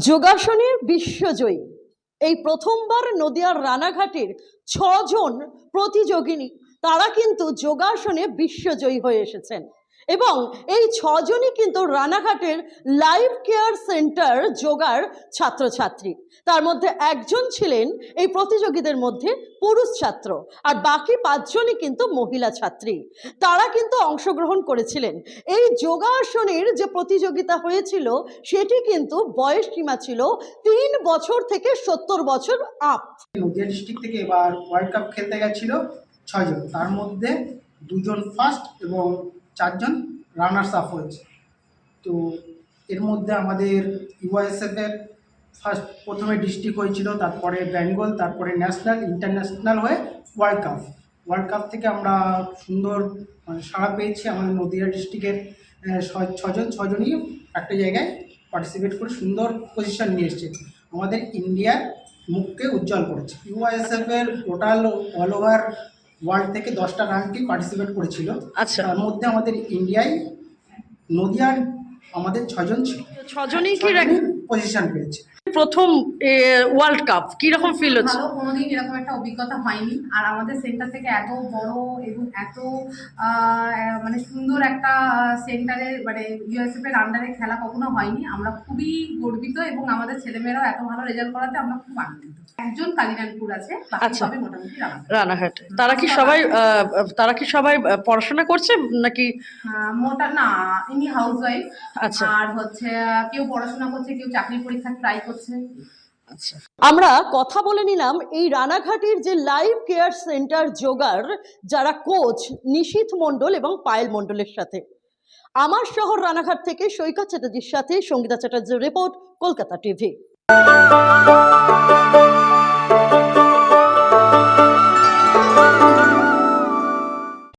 যোগাসনের বিশ্বজয়ী এই প্রথমবার নদিয়ার রানাঘাটের ৬ জন প্রতিযোগিনী তারা কিন্তু যোগাসনে বিশ্বজয়ী হয়ে এসেছেন এবং এই ৬ জনই কিন্তু রানাঘাটের লাইফ কেয়ার সেন্টার যোগার ছাত্রছাত্রী। তার মধ্যে একজন ছিলেন এই প্রতিযোগীদের মধ্যে পুরুষ ছাত্র, আর বাকি ৫ জনই কিন্তু মহিলা ছাত্রী। তারা কিন্তু অংশগ্রহণ করেছিলেন। এই যোগাসনের যে প্রতিযোগিতা হয়েছিল সেটি কিন্তু বয়স সীমা ছিল ৩ বছর থেকে ৭০ বছর আপ। নদিয়া ডিস্ট্রিক্ট থেকে এবার ওয়ার্ল্ড কাপ খেলতে গেছিল ৬ জন, তার মধ্যে ২ জন ফার্স্ট এবং ৪ জন রানার্স আপ হয়েছে। তো এর মধ্যে আমাদের ইউআইএসএফ এর প্রথমে ডিস্ট্রিক্ট হয়েছিল, তারপরে বেঙ্গল, তারপরে ন্যাশনাল, ইন্টারন্যাশনাল হয়ে ওয়ার্ল্ড কাপ থেকে আমরা সুন্দর সাড়া পেয়েছি। আমাদের নদিয়া ডিস্ট্রিক্টের ৬ জনই একটা জায়গায় পার্টিসিপেট করে সুন্দর পজিশন নিয়ে এসছে, আমাদের ইন্ডিয়ার মুখকে উজ্জ্বল করেছে। ইউআইএসএফ এর টোটাল অল ওভার ওয়ার্ল্ড থেকে 10টা কান্ট্রি পার্টিসিপেট করেছিল। আচ্ছা, তার মধ্যে আমাদের ইন্ডিয়ায় নদিয়ার আমাদের ৬ জন ছিল, ৬ জনই কি পজিশন পেয়েছে। প্রথম ওয়ার্ল্ড কাপ কি রকম ফিল হচ্ছে? ভালো, কোনোদিন এরকম একটা অভিজ্ঞতা হয়নি। আর আমাদের সেন্টার থেকে এত বড় এবং এত মানে সুন্দর একটা সেন্টারে মানে ইউএসএফ এর আন্ডারে খেলা কখনো হয়নি। আমরা খুবই গর্বিত এবং আমাদের ছেলেমেয়েরাও এত ভালো রেজাল্ট করাতে আমরা খুব আনন্দিত। একজন কালিনানপুর আছে, বাকি সবই মোটামুটি রানাঘাটে। তারা কি সবাই পড়াশোনা করছে নাকি? মোটা না, ইনি হাউস ওয়াইফ। আচ্ছা, আর হচ্ছে কেউ পড়াশোনা করছে, কেউ চাকরি পরীক্ষা ট্রাই করছে। আচ্ছা, আমরা কথা বলে নিলাম এই রানাঘাটের যে লাইফ কেয়ার সেন্টার যোগার যারা কোচ নিশীথ মণ্ডল এবং পায়েল মণ্ডলের সাথে। আমার শহর রানাঘাট থেকে সৈকত চ্যাটার্জির সাথে সঙ্গীতা চ্যাটার্জির রিপোর্ট, কলকাতা টিভি।